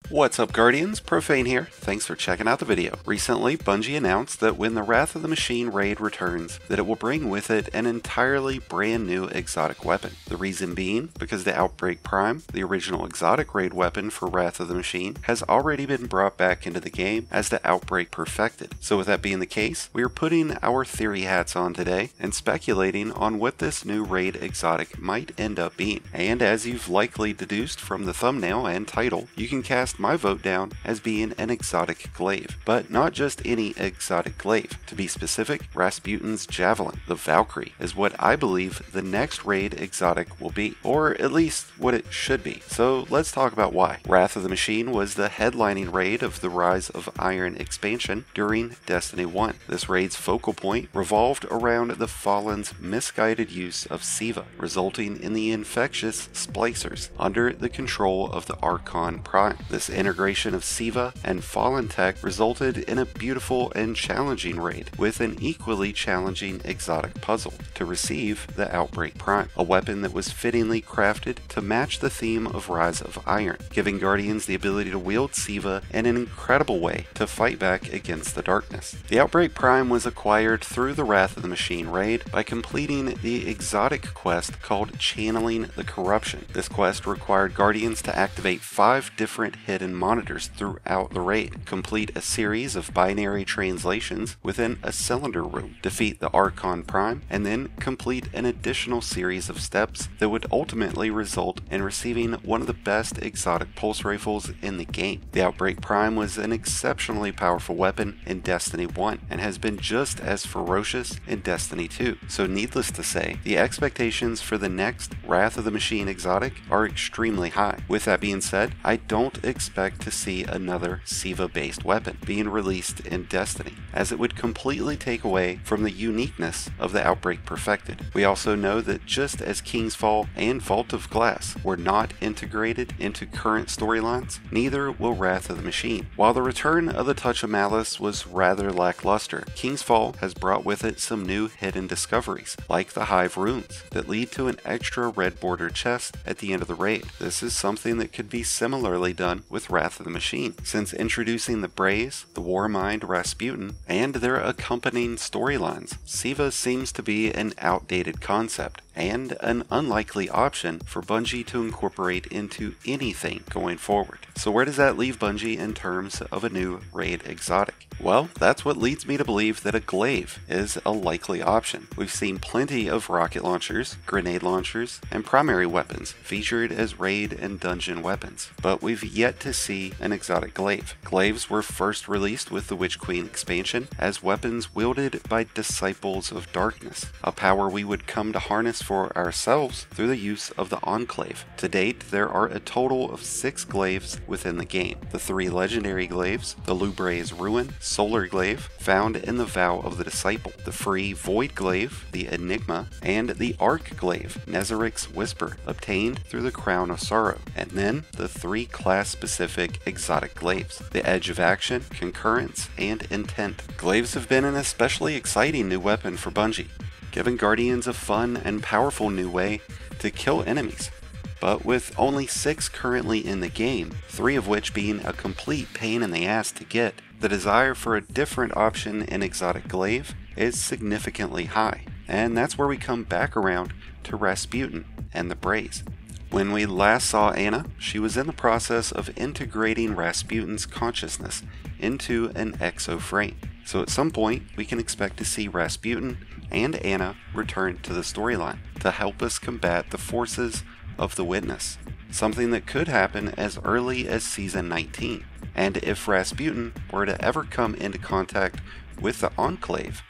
What's up, Guardians? Profane here. Thanks for checking out the video. Recently, Bungie announced that when the Wrath of the Machine raid returns, that it will bring with it an entirely brand new exotic weapon. The reason being, because the Outbreak Prime, the original exotic raid weapon for Wrath of the Machine, has already been brought back into the game as the Outbreak Perfected. So with that being the case, we are putting our theory hats on today and speculating on what this new raid exotic might end up being. And as you've likely deduced from the thumbnail and title, you can cast my vote down as being an exotic glaive, but not just any exotic glaive. To be specific, Rasputin's Javelin, the Valkyrie, is what I believe the next raid exotic will be, or at least what it should be. So let's talk about why. Wrath of the Machine was the headlining raid of the Rise of Iron expansion during Destiny 1. This raid's focal point revolved around the Fallen's misguided use of Siva, resulting in the infectious Splicers under the control of the Archon Prime. This integration of Siva and Fallen tech resulted in a beautiful and challenging raid with an equally challenging exotic puzzle to receive the Outbreak Prime, a weapon that was fittingly crafted to match the theme of Rise of Iron, giving Guardians the ability to wield Siva in an incredible way to fight back against the darkness. The Outbreak Prime was acquired through the Wrath of the Machine raid by completing the exotic quest called Channeling the Corruption. This quest required Guardians to activate 5 different hidden monitors throughout the raid, complete a series of binary translations within a cylinder room, defeat the Archon Prime, and then complete an additional series of steps that would ultimately result in receiving one of the best exotic pulse rifles in the game. The Outbreak Prime was an exceptionally powerful weapon in Destiny 1 and has been just as ferocious in Destiny 2. So needless to say, the expectations for the next Wrath of the Machine exotic are extremely high. With that being said, I don't expect to see another Siva-based weapon being released in Destiny, as it would completely take away from the uniqueness of the Outbreak Perfected. We also know that just as King's Fall and Vault of Glass were not integrated into current storylines, neither will Wrath of the Machine. While the return of the Touch of Malice was rather lackluster, King's Fall has brought with it some new hidden discoveries, like the Hive runes, that lead to an extra red bordered chest at the end of the raid. This is something that could be similarly done with Wrath of the Machine, since introducing the Braze, the Warmind Rasputin, and their accompanying storylines, Siva seems to be an outdated concept and an unlikely option for Bungie to incorporate into anything going forward. So where does that leave Bungie in terms of a new raid exotic? Well, that's what leads me to believe that a glaive is a likely option. We've seen plenty of rocket launchers, grenade launchers, and primary weapons featured as raid and dungeon weapons, but we've yet to see an exotic glaive. Glaives were first released with the Witch Queen expansion as weapons wielded by Disciples of Darkness, a power we would come to harness for ourselves through the use of the Enclave. To date, there are a total of 6 glaives within the game. The 3 legendary glaives, the Lubre's Ruin, Solar Glaive, found in the Vow of the Disciple, the free Void Glaive, the Enigma, and the Arc Glaive, Nezaric's Whisper, obtained through the Crown of Sorrow, and then the 3 class-specific exotic glaives, the Edge of Action, Concurrence, and Intent. Glaives have been an especially exciting new weapon for Bungie, giving Guardians a fun and powerful new way to kill enemies. But with only 6 currently in the game, 3 of which being a complete pain in the ass to get, the desire for a different option in exotic glaive is significantly high. And that's where we come back around to Rasputin and the Braze. When we last saw Anna, she was in the process of integrating Rasputin's consciousness into an exo frame. So at some point, we can expect to see Rasputin and Anna return to the storyline to help us combat the forces of the Witness, something that could happen as early as Season 19. And if Rasputin were to ever come into contact with the Enclave,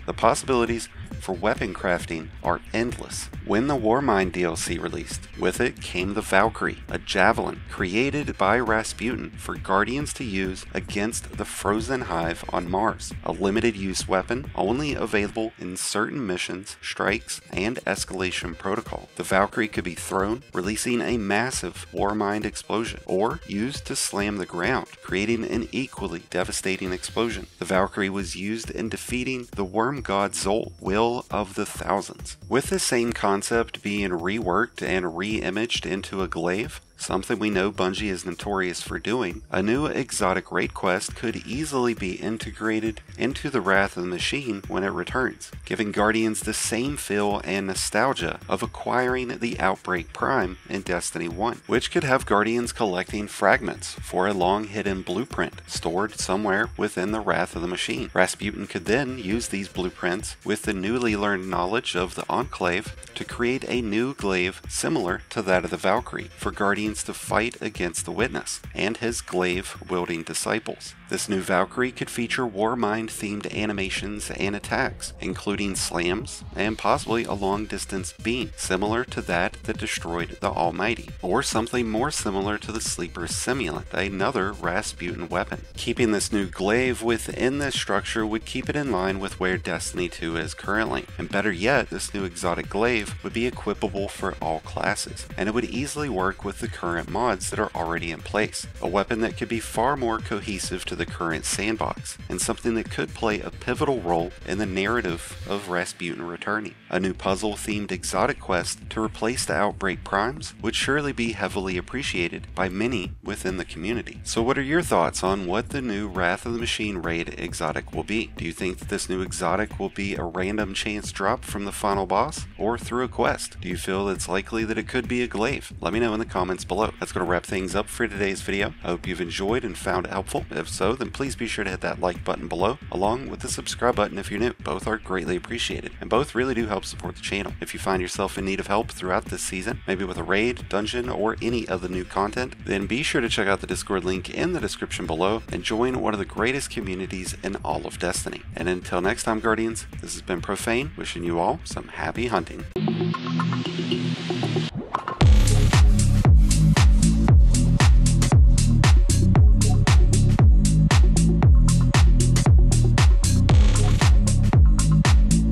the possibilities for weapon crafting are endless. When the Warmind DLC released, with it came the Valkyrie, a javelin created by Rasputin for Guardians to use against the Frozen Hive on Mars, a limited use weapon only available in certain missions, strikes, and escalation protocol. The Valkyrie could be thrown, releasing a massive Warmind explosion, or used to slam the ground, creating an equally devastating explosion. The Valkyrie was used in defeating the worm god Zol, Will of the Thousands. With the same concept concept being reworked and re-imaged into a glaive, something we know Bungie is notorious for doing, a new exotic raid quest could easily be integrated into the Wrath of the Machine when it returns, giving Guardians the same feel and nostalgia of acquiring the Outbreak Prime in Destiny 1, which could have Guardians collecting fragments for a long-hidden blueprint stored somewhere within the Wrath of the Machine. Rasputin could then use these blueprints with the newly learned knowledge of the Enclave to create a new glaive similar to that of the Valkyrie for Guardians to fight against the Witness and his glaive-wielding disciples. This new Valkyrie could feature Warmind-themed animations and attacks, including slams and possibly a long-distance beam, similar to that destroyed the Almighty, or something more similar to the Sleeper Simulant, another Rasputin weapon. Keeping this new glaive within this structure would keep it in line with where Destiny 2 is currently, and better yet, this new exotic glaive would be equipable for all classes, and it would easily work with the current mods that are already in place, a weapon that could be far more cohesive to the current sandbox, and something that could play a pivotal role in the narrative of Rasputin returning. A new puzzle-themed exotic quest to replace the Outbreak Primes would surely be heavily appreciated by many within the community. So what are your thoughts on what the new Wrath of the Machine raid exotic will be? Do you think that this new exotic will be a random chance drop from the final boss, or through a quest? Do you feel it's likely that it could be a glaive? Let me know in the comments below. That's going to wrap things up for today's video. I hope you've enjoyed and found it helpful. If so, then please be sure to hit that like button below, along with the subscribe button if you're new. Both are greatly appreciated, and both really do help support the channel. If you find yourself in need of help throughout this season, maybe with a raid, dungeon, or any of the new content, then be sure to check out the Discord link in the description below and join one of the greatest communities in all of Destiny. And until next time, Guardians, this has been Profane, wishing you all some happy hunting.